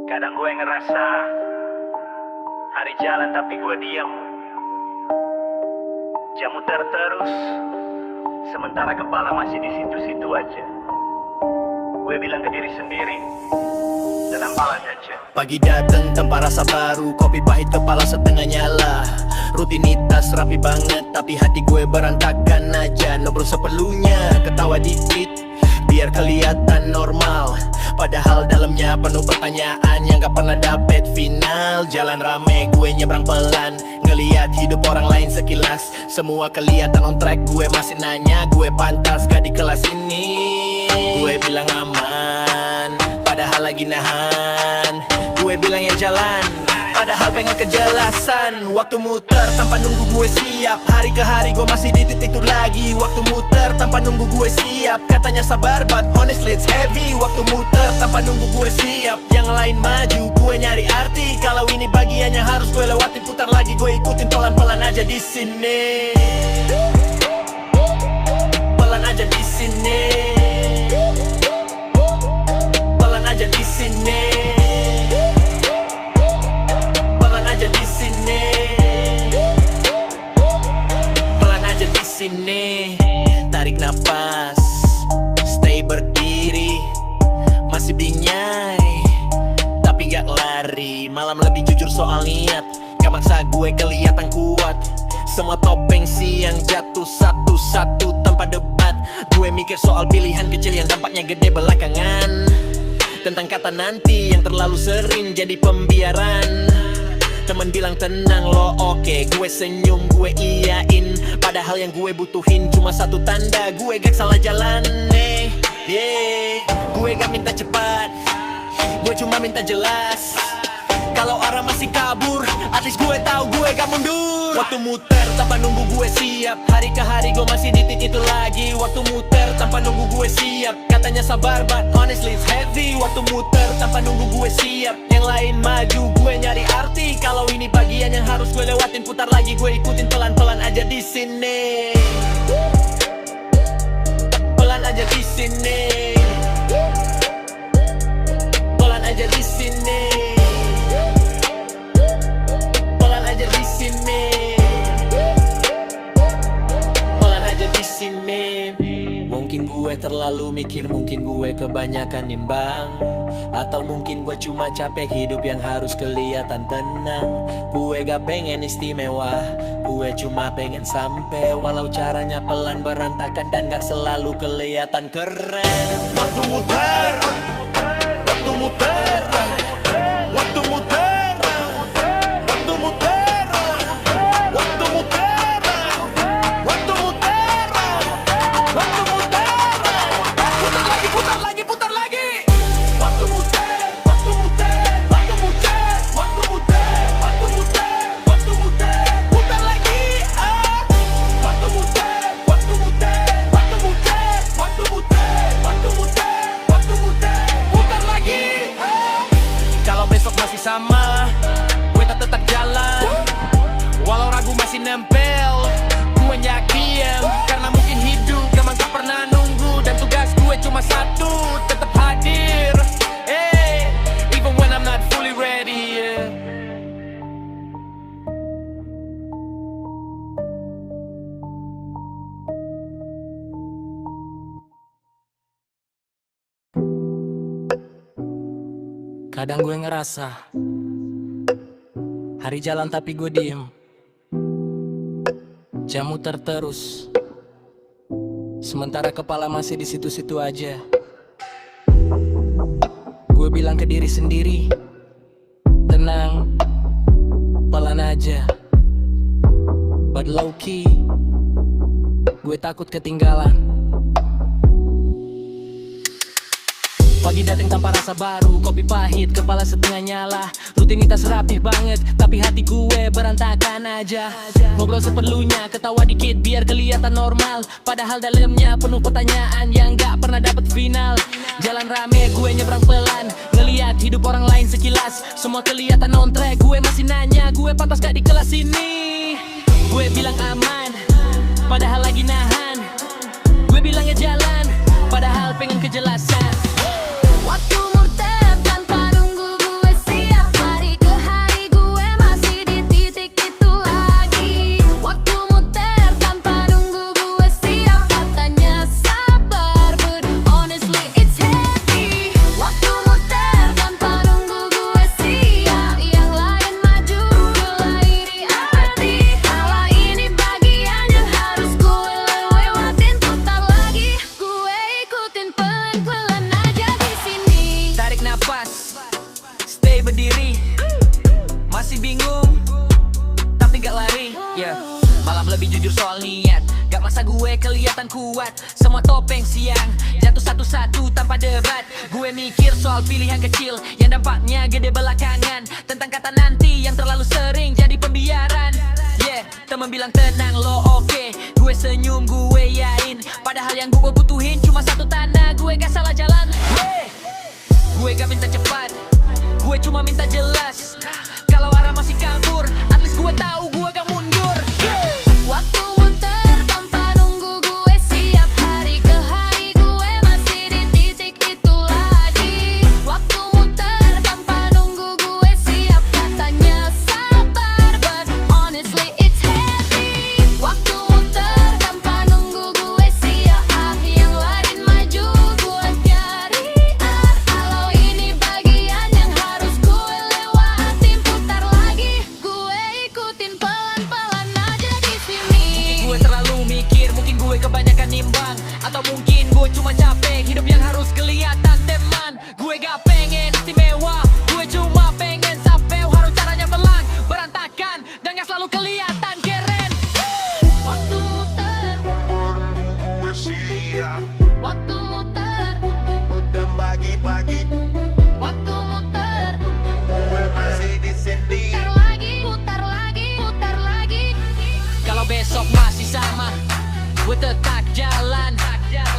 Kadang gue ngerasa hari jalan tapi gue diam. Jam muter terus, sementara kepala masih di situ-situ aja. Gue bilang ke diri sendiri, dalam balan aja. Pagi dateng tanpa rasa baru, kopi pahit kepala setengah nyala. Rutinitas rapi banget, tapi hati gue berantakan aja. Ngobrol seperlunya, ketawa dikit, biar kelihatan normal. Padahal dalamnya penuh pertanyaan yang gak pernah dapet final. Jalan rame, gue nyebrang pelan, ngeliat hidup orang lain sekilas. Semua kelihatan on track, gue masih nanya, gue pantas gak di kelas ini? Gue bilang aman, padahal lagi nahan. Gue bilang ya jalan, padahal pengen kejelasan. Waktu muter tanpa nunggu gue siap, hari ke hari gue masih di titik itu lagi. Waktu muter tanpa nunggu gue siap, katanya sabar but honestly it's heavy. Waktu muter tanpa nunggu gue siap, yang lain maju gue nyari arti. Kalau ini bagiannya harus gue lewati, putar lagi gue ikutin pelan-pelan aja di sini. Pelan aja di sini. Pelan aja di sini. Sini, tarik napas, stay berdiri, masih bingai, tapi gak lari. Malam lebih jujur soal niat, gak maksa gue kelihatan kuat. Semua topeng siang jatuh satu-satu tanpa debat. Gue mikir soal pilihan kecil yang dampaknya gede belakangan. Tentang kata nanti yang terlalu sering jadi pembiaran. Temen bilang tenang lo oke, gue senyum gue iyain. Padahal yang gue butuhin cuma satu tanda, gue gak salah jalan nih. Gue gak minta cepat, gue cuma minta jelas. Kalau arah masih kabur, at least gue tahu gue gak mundur. Waktu muter tanpa nunggu gue siap, hari ke hari gue masih di titik itu lagi. Waktu muter tanpa nunggu gue siap, katanya sabar but honestly it's heavy. Waktu muter tanpa nunggu gue siap, yang lain maju gue nyari arti. Kalau ini bagian yang harus gue lewatin, putar lagi gue ikutin pelan-pelan aja di sini. Pelan aja di sini. Pelan aja di sini. Pelan aja di sini. Pelan aja di sini. Mungkin gue terlalu mikir, mungkin gue kebanyakan nimbang, atau mungkin gue cuma capek hidup yang harus kelihatan tenang. Gue gak pengen istimewa, gue cuma pengen sampai. Walau caranya pelan berantakan dan gak selalu kelihatan keren. Waktu muter, waktu muter, waktu muter, waktu muter, waktu muter, waktu muter, waktu muter. Putar lagi, putar lagi, putar lagi. Waktu muter, waktu muter, waktu muter, waktu muter, waktu muter, waktu muter. Putar lagi, waktu muter, waktu muter, waktu muter, waktu muter, waktu muter, waktu muter. Putar lagi. Kalau besok masih sama, gue tetap jalan. Walau ragu masih nempel, gue yakin. Karena mungkin hidup memang gak pernah nunggu, dan tugas gue cuma satu, tetap hadir. Even when I'm not fully ready. Kadang gue ngerasa hari jalan tapi gue diem. Jam muter terus, sementara kepala masih di situ-situ aja. Gue bilang ke diri sendiri, tenang, pelan aja. But low key, gue takut ketinggalan. Pagi datang tanpa rasa baru, kopi pahit, kepala setengah nyala. Rutinitas rapih banget, tapi hati gue berantakan aja. Ngobrol seperlunya, ketawa dikit biar kelihatan normal. Padahal dalamnya penuh pertanyaan yang gak pernah dapet final. Jalan rame, gue nyebrang pelan, ngeliat hidup orang lain sekilas. Semua kelihatan on track, gue masih nanya, gue pantas gak di kelas ini? Gue bilang aman, padahal lagi nahan. Gue bilang ya jalan, padahal pengen kejelasan. Waktu muter tanpa nunggu gue napas, stay berdiri. Masih bingung, tapi gak lari, yeah. Malam lebih jujur soal niat. Gak masa gue kelihatan kuat. Semua topeng siang jatuh satu-satu tanpa debat. Gue mikir soal pilihan kecil yang dampaknya gede belakangan. Tentang kata nanti yang terlalu sering jadi pembiaran. Yeah, temen bilang tenang lo oke. Gue senyum gue yain. Padahal yang gue butuhin cuma satu tanah. Gue gak salah jalan, yeah. Gue gak minta cepat, gue cuma minta jelas. Kalau arah masih kabur, at least gue tahu gue gak mundur, yeah. Waktu muter tanpa nunggu, gue siap hari ke hari. Gue masih di titik itu lagi. Waktu muter tanpa nunggu, gue siap. Katanya sabar, but honestly it's heavy. Waktu muter tanpa nunggu, gue siap. Yang lain maju, gue nyari arah. Kalau ini bagian yang harus gue lewatin, putar lagi. Gue ikutin pelan-pelan aja di sini. Gue terlalu mikir, mungkin gue kebanyakan nimbang. Atau mungkin gue cuma capek, hidup yang harus kelihatan teman. Gue gak pengen istimewa, gue cuma pengen sampai harus caranya pelan, berantakan, dan gak selalu kelihatan keren. Waktu muter, Gue siap waktu muter, udah pagi-pagi. waktu muter. Gue masih di sini. Putar lagi, putar lagi, putar lagi. Kalau besok masih sama, gue tetap jalan.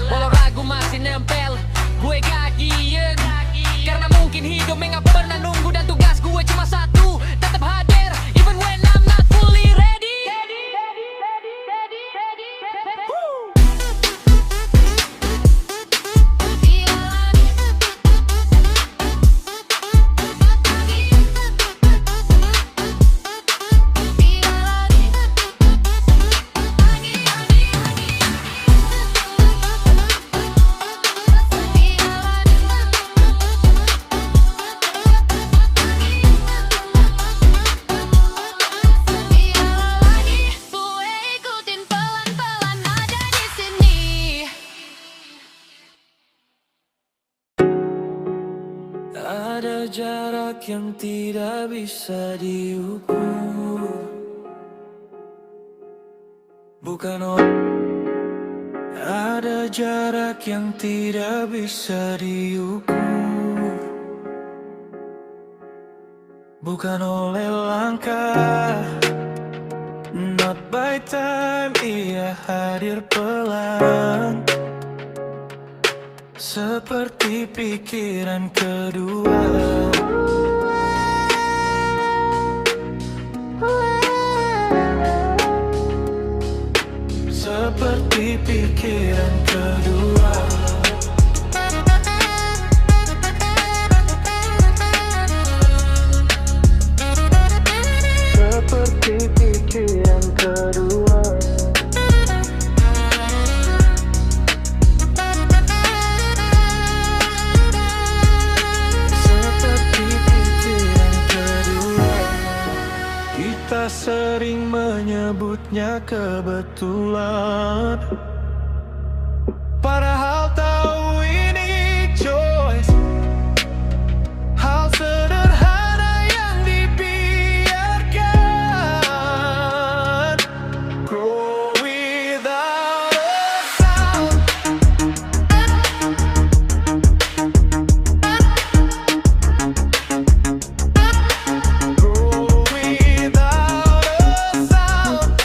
Walau ragu masih nempel, gue gak gien. Karena mungkin hidup gak pernah nunggu. Dan tugas gue cuma satu, tetap hadir even when I'm not fully ready. Gue ikutin pelan-pelan aja di sini. Ada jarak yang tidak bisa diukur. Bukan ada jarak yang tidak bisa diukur. Bukan oleh langkah, not by time, ia hadir pelan. Seperti pikiran kedua. Seperti pikiran kedua. Seperti pikiran kedua. Seperti pikiran kedua. Kita sering menyebutnya kebetulan, padahal tahu ini choice. Hal sederhana yang dibiarkan grow without a sound. Grow without a sound.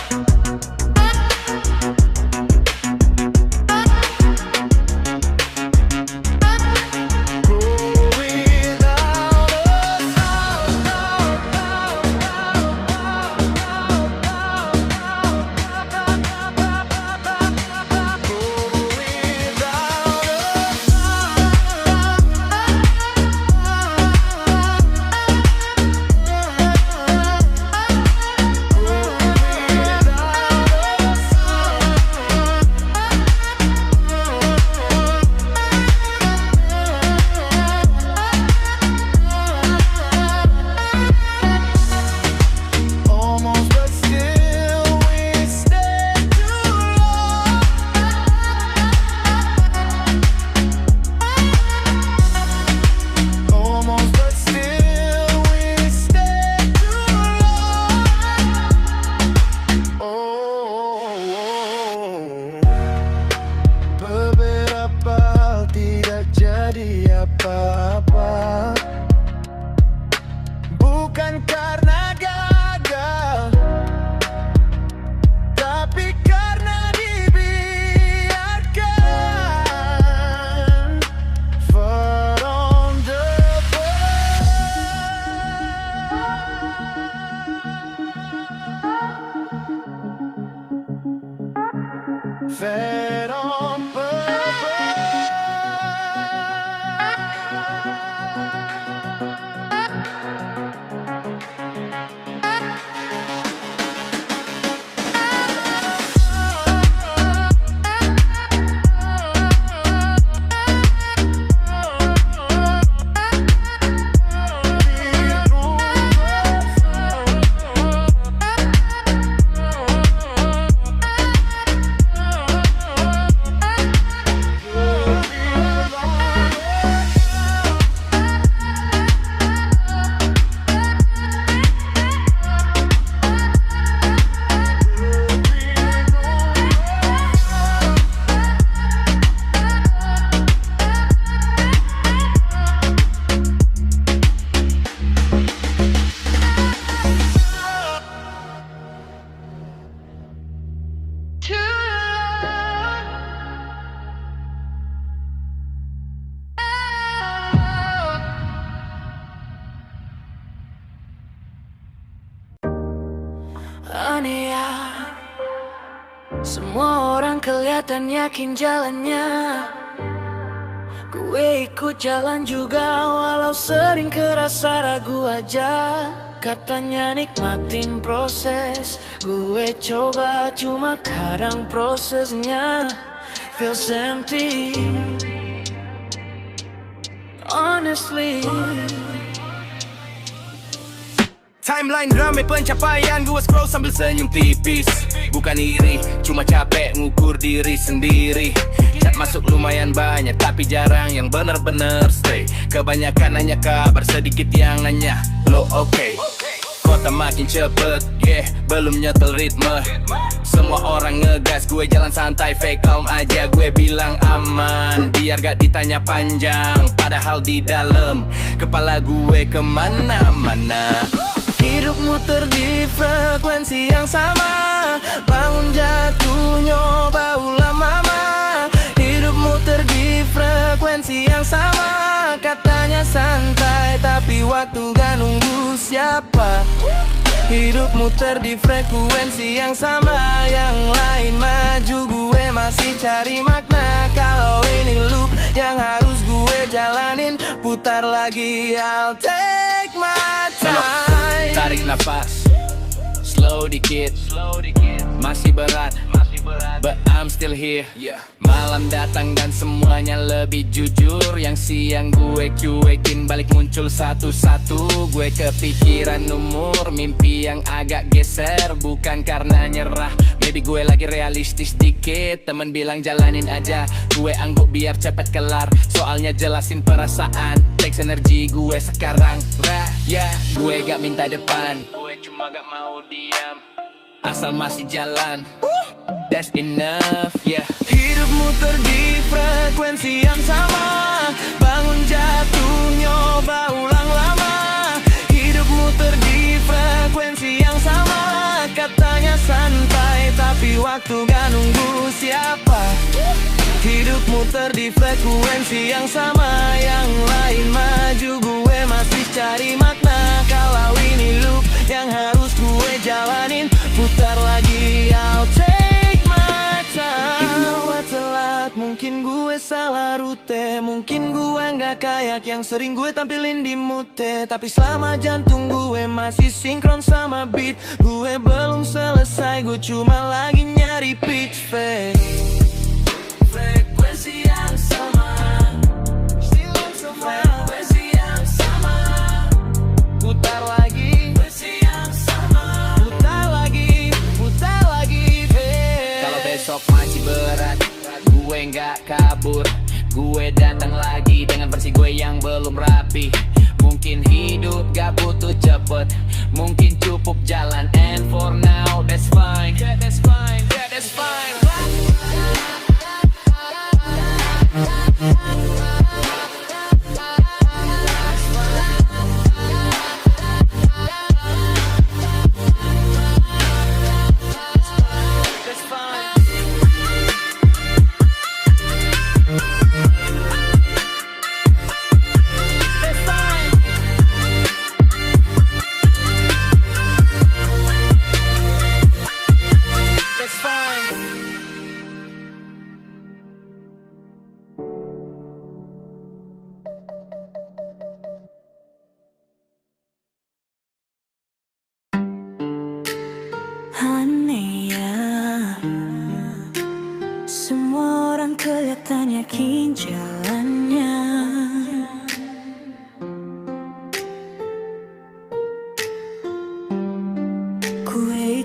Aneh ya, semua orang kelihatan yakin jalannya. Gue ikut jalan juga walau sering kerasa ragu aja. Katanya nikmatin proses, gue coba cuma kadang prosesnya feels empty. Honestly, timeline rame pencapaian, gue scroll sambil senyum tipis. Bukan iri, cuma capek ngukur diri sendiri. Chat masuk lumayan banyak, tapi jarang yang bener-bener stay. Kebanyakan hanya kabar, sedikit yang nanya lo oke? Kota makin cepet, belum nyetel ritme. Semua orang ngegas, gue jalan santai, fake calm aja. Gue bilang aman, biar gak ditanya panjang. Padahal di dalam kepala gue kemana-mana. hidup muter di frekuensi yang sama. Bangun jatuh nyoba ulang mama. Hidup muter di frekuensi yang sama. Katanya santai tapi waktu gak nunggu siapa. Hidup muter di frekuensi yang sama. Yang lain maju, gue masih cari makna. Kalau ini loop yang harus gue jalanin, putar lagi, I'll take my time. Tarik nafas, slow dikit, masih berat, but I'm still here. Malam datang dan semuanya lebih jujur. Yang siang gue cuekin balik muncul satu-satu. Gue kepikiran umur, mimpi yang agak geser. Bukan karena nyerah, maybe gue lagi realistis dikit. Temen bilang jalanin aja, gue angguk biar cepet kelar. Soalnya jelasin perasaan, teks energi gue sekarang. Gue gak minta depan, gue cuma gak mau diam. Asal masih jalan, that's enough, Hidup muter di frekuensi yang sama. Bangun jatuh nyoba ulang lama. Hidup muter di frekuensi yang sama. Katanya santai tapi waktu gak nunggu siapa. Hidup muter di frekuensi yang sama. Yang lain maju, gue masih cari makna. Kalau ini loop yang harus gue jalanin, putar lagi, I'll take my time. Gue telat, mungkin gue salah rute. Mungkin gue gak kayak yang sering gue tampilin di mute. Tapi selama jantung gue masih sinkron sama beat, gue belum selesai, gue cuma lagi nyari pitch fade. Frekuensi yang sama, frekuensi yang sama. Putar lagi, frekuensi yang sama. Putar lagi, putar lagi, Kalau besok masih berat, gue nggak kabur. Gue datang lagi dengan versi gue yang belum rapi. Mungkin hidup gak butuh cepet, mungkin cukup jalan. And for now, that's fine, that's fine, that's fine.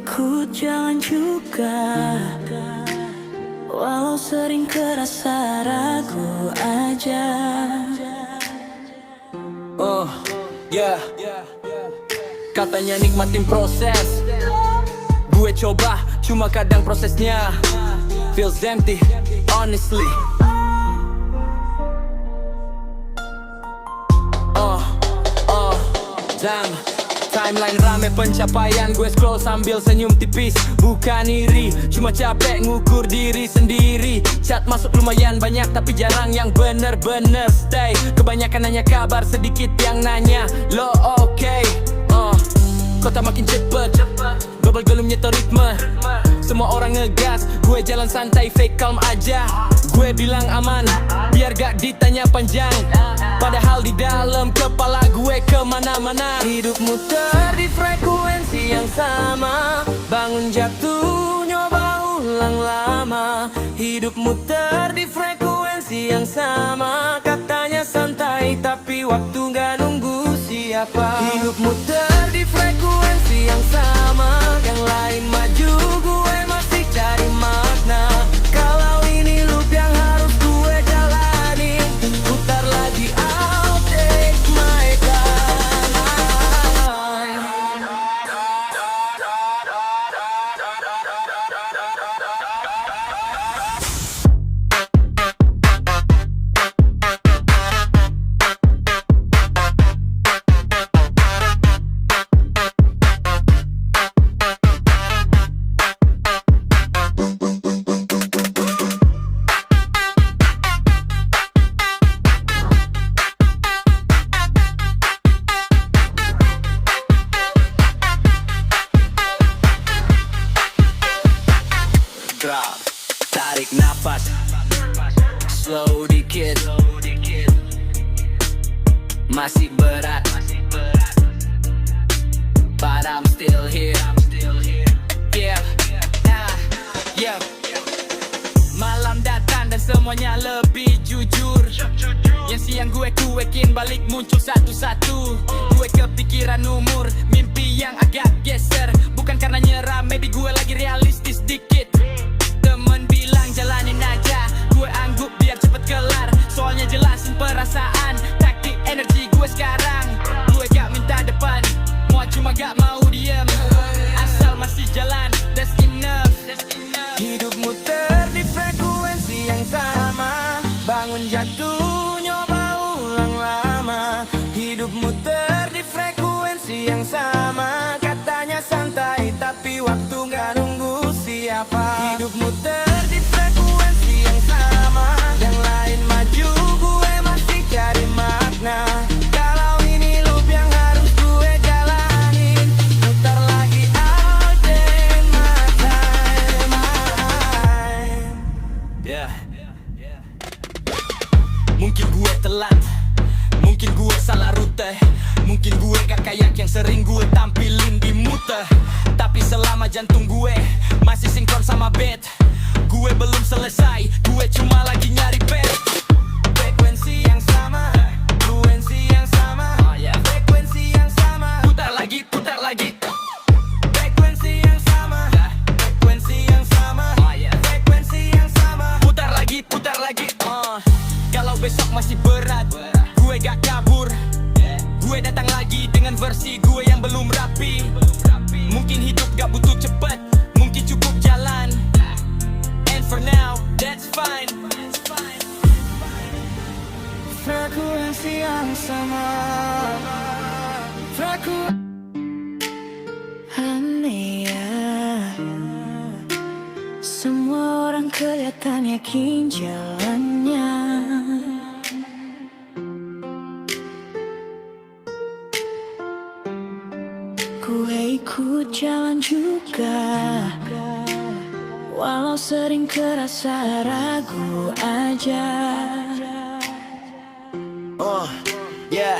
ikut jalan juga, walau sering kerasa ragu aja. Yeah. Katanya nikmatin proses, gue coba, cuma kadang prosesnya feels empty, honestly. Timeline rame pencapaian, gue scroll sambil senyum tipis. Bukan iri, cuma capek ngukur diri sendiri. Chat masuk lumayan banyak, tapi jarang yang bener-bener stay. Kebanyakan nanya kabar, sedikit yang nanya lo oke? Kota makin cepet, global gelum nyetor ritme. Semua orang ngegas, gue jalan santai fake calm aja. Gue bilang aman, biar gak ditanya panjang. Padahal di dalam kepala gue kemana-mana. Hidup muter di frekuensi yang sama, bangun jatuh nyoba ulang lama. Hidup muter di frekuensi yang sama, katanya santai tapi waktu gak nunggu siapa. Hidup muter di frekuensi yang sama, yang lain maju gue masih cari makna. Kalau ini loop yang harus gue jalani, putar lagi I'll take my time. Drop, tarik nafas, slow dikit, masih berat, but I'm still here. Yeah, yeah. Malam datang dan semuanya lebih jujur. Yang siang gue cuekin, balik muncul satu-satu. Gue kepikiran umur, mimpi yang agak geser. Bukan karena nyerah, maybe gue lagi realistis dikit. Temen bilang jalanin aja, gue angguk biar cepet kelar. Soalnya jelasin perasaan, taktik energi gue sekarang. Gue gak minta depan, mau cuma gak mau diem. Asal masih jalan, that's enough. Hidup muter di frekuensi yang sama, bangun jatuh nyoba ulang lama. Hidup muter di frekuensi yang sama, katanya santai tapi waktu gak nunggu siapa. Hidup muter di frekuensi yang sama, yang lain maju gue masih cari makna. Kalau ini loop yang harus gue jalanin, putar lagi I'll take my time. Yeah. Mungkin gue telat, mungkin gue salah rute, mungkin gue gak kayak yang sering gue tampilin di mute. Tapi selama jantung gue masih sinkron sama beat, gue belum selesai, gue cuma lagi nyari beat. Frekuensi yang sama, fluensi yang sama, frekuensi yang sama, putar lagi, putar lagi. Frekuensi yang sama, frekuensi yang sama, frekuensi yang sama, putar lagi, putar lagi. Kalau besok masih berat, gue gak kabur. Gue datang lagi dengan versi gue yang belum rapi. Mungkin hidup gak butuh cepet, mungkin cukup jalan. And for now, that's fine. Frekuensi yang sama, Aneh ya, semua orang kelihatan yakin jalannya. Gue ikut jalan juga, walau sering kerasa ragu aja. Yeah.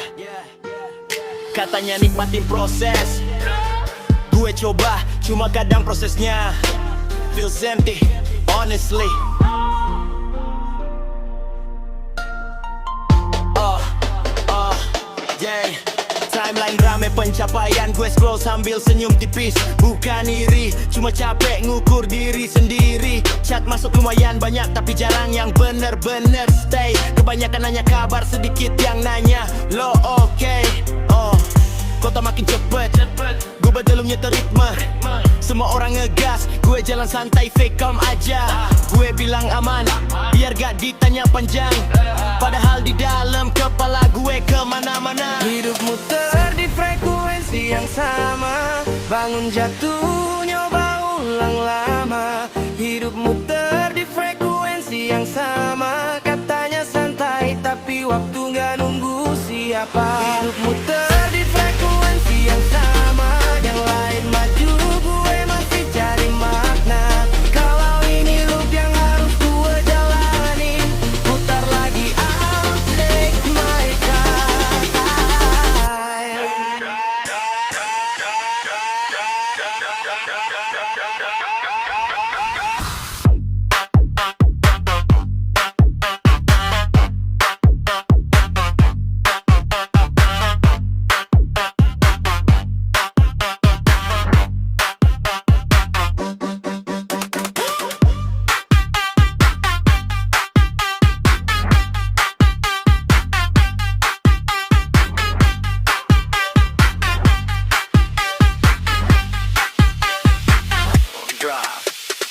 Katanya nikmatin proses, gue coba, cuma kadang prosesnya feels empty, honestly. Yeah. Timeline rame pencapaian, gue scroll sambil senyum tipis. Bukan iri, cuma capek ngukur diri sendiri. Chat masuk lumayan banyak, tapi jarang yang bener-bener stay. Kebanyakan nanya kabar, sedikit yang nanya lo oke? Kota makin cepet, gue belum nyetir ritme. Semua orang ngegas, gue jalan santai fake calm aja. Gue bilang aman, biar gak ditanya panjang. Padahal di dalam kepala gue kemana-mana. Hidup muter di frekuensi yang sama. Bangun jatuh, nyoba ulang lama. Hidup muter di frekuensi yang sama. Katanya santai, tapi waktu gak nunggu siapa. Hidup muter di frekuensi yang sama. Yang lain maju, gue masih cari makna. Kalau ini loop yang harus gue jalani, putar lagi, I'll take my time.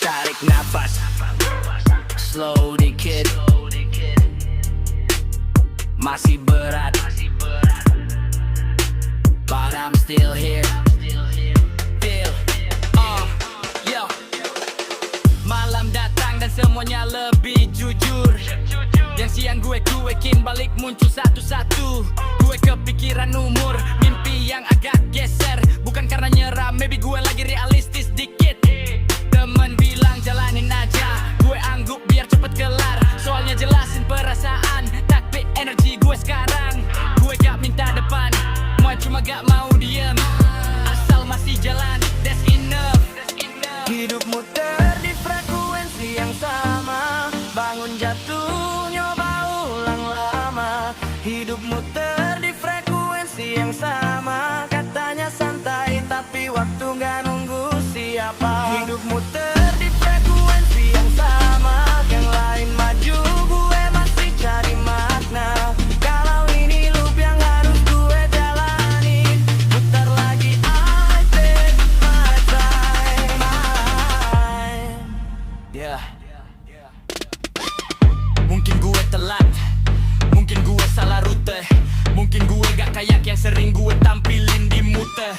Tarik nafas, slow dikit. Masih berat, but I'm still here. Feel, yo. Malam datang dan semuanya lebih jujur. Yang siang gue cuekin, balik muncul satu-satu. Gue kepikiran umur, mimpi yang agak geser. Bukan karena nyerah, maybe gue lagi realistis dikit. Temen bilang jalanin aja, gue angguk biar cepet kelar. Soalnya jelasin perasaan, tapi energi gue sekarang. Gue gak minta depan, cuma gak mau diem. Asal masih jalan, that's enough. Hidup muter di frekuensi yang sama. Bangun jatuh, nyoba ulang lama. Hidup muter di frekuensi yang sama. Katanya santai, tapi waktu gak nunggu siapa. Hidup muter di frekuensi yang sama. Yang lain maju, gue masih cari makna. Kalau ini loop yang harus gue jalani, putar lagi, I take my time. Yeah. Mungkin gue telat, mungkin gue salah rute, mungkin gue gak kayak yang sering gue tampilin di mute.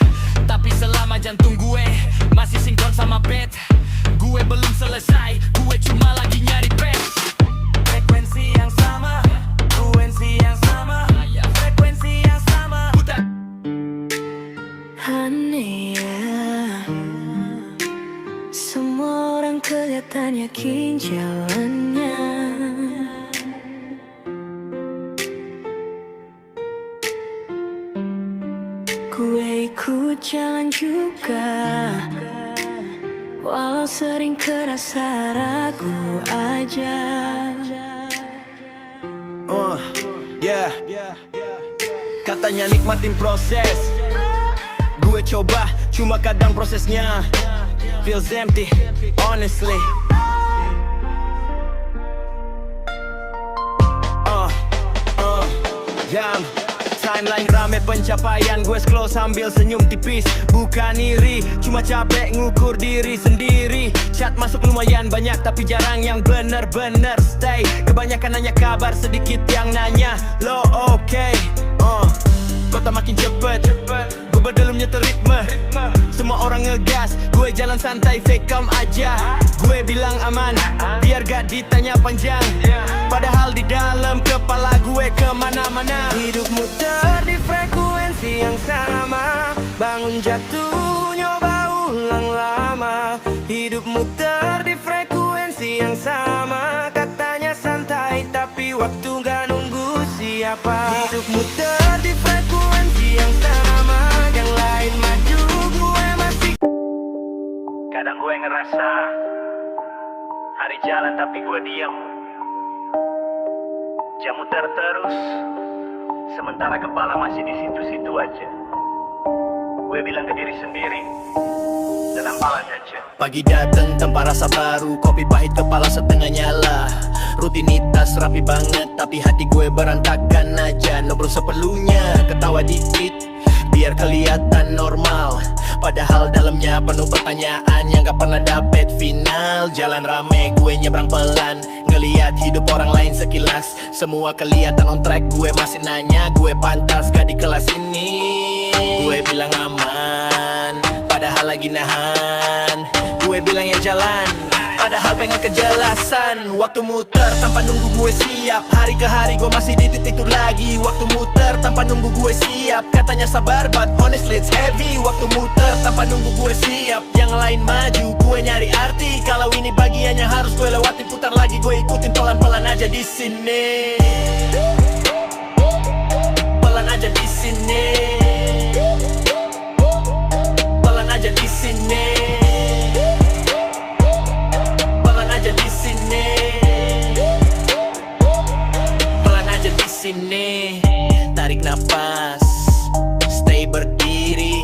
Tapi selama jantung gue masih sinkron sama beat, gue belum selesai, gue cuma lagi nyari pace. Frekuensi yang sama, frekuensi yang sama, frekuensi yang sama. Putar. Aneh ya, semua orang kelihatan yakin jalannya. Gue ikut jalan juga, walau sering kerasa ragu aja. Yeah. Katanya nikmatin proses, gue coba, cuma kadang prosesnya feels empty, honestly. Timeline rame pencapaian, gue scroll sambil senyum tipis. Bukan iri, cuma capek ngukur diri sendiri. Chat masuk lumayan banyak, tapi jarang yang bener-bener stay. Kebanyakan nanya kabar, sedikit yang nanya lo oke? Kota makin cepet, gue belum nyetir ritme. Semua orang ngegas, gue jalan santai fake calm aja. Gue bilang aman, biar gak ditanya panjang. Padahal di dalam kepala gue kemana-mana. Hidup muter di frekuensi yang sama. Bangun jatuh, nyoba ulang lama. Hidup muter di frekuensi yang sama. Katanya santai, tapi waktu gak nunggu siapa. Hidup muter di frekuensi yang sama. Yang lain maju, gue masih. Kadang gue ngerasa hari jalan tapi gue diam. Jam muter terus, sementara kepala masih di situ-situ aja. Gue bilang ke diri sendiri, dalam balas aja. Pagi dateng tanpa rasa baru, kopi pahit kepala setengah nyala. Rutinitas rapi banget, tapi hati gue berantakan aja. Ngobrol seperlunya, ketawa dikit, biar kelihatan normal. Padahal dalamnya penuh pertanyaan yang gak pernah dapet final. Jalan rame, gue nyebrang pelan, ngeliat hidup orang lain sekilas. Semua kelihatan on track, gue masih nanya, gue pantas gak di kelas ini. Gue bilang aman, padahal lagi nahan. Gue bilang ya jalan, padahal pengen kejelasan. Waktu muter tanpa nunggu gue siap, hari ke hari gue masih di titik itu lagi. Waktu muter tanpa nunggu gue siap, katanya sabar but honestly it's heavy. Waktu muter tanpa nunggu gue siap, yang lain maju gue nyari arti. Kalau ini bagian yang harus gue lewati, putar lagi gue ikutin pelan-pelan aja di sini. Pelan aja di sini. Pelan aja di sini. Pelan aja di sini. Pelan aja di sini. Tarik nafas, stay berdiri,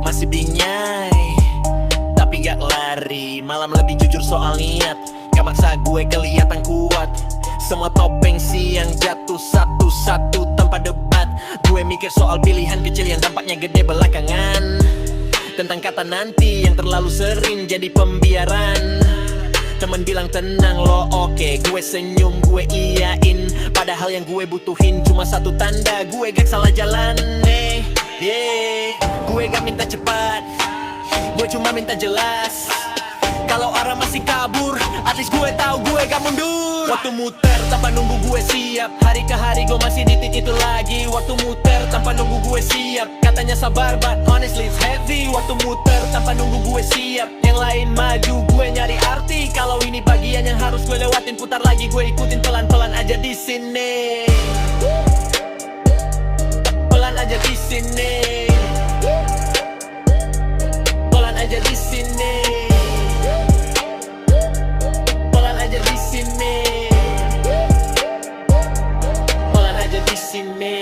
masih bingai, tapi gak lari. Malam lebih jujur soal niat, gak maksa gue kelihatan kuat. Semua topeng siang jatuh satu-satu tanpa debat. Gue mikir soal pilihan kecil yang dampaknya gede belakangan. Tentang kata nanti yang terlalu sering jadi pembiaran. Temen bilang tenang lo oke, gue senyum gue iyain. Padahal yang gue butuhin cuma satu tanda, gue gak salah jalan Gue gak minta cepat, gue cuma minta jelas. Kalau arah masih kabur, at least gue tahu gue gak mundur. Waktu muter tanpa nunggu gue siap, hari ke hari gue masih di titik itu lagi. Waktu muter tanpa nunggu gue siap, katanya sabar but honestly it's heavy. Waktu muter tanpa nunggu gue siap, yang lain maju gue nyari arti. Kalau ini bagian yang harus gue lewatin, putar lagi gue ikutin pelan-pelan aja di sini. Pelan aja di sini. Pelan aja di sini. Pelan aja di sini. Pelan aja di sini.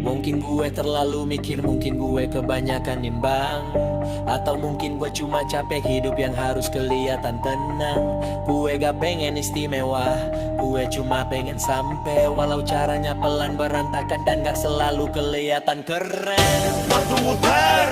Mungkin gue terlalu mikir, mungkin gue kebanyakan nimbang, atau mungkin gue cuma capek hidup yang harus kelihatan tenang. Gue gak pengen istimewa, gue cuma pengen sampai, walau caranya pelan berantakan dan gak selalu kelihatan keren. Waktu muter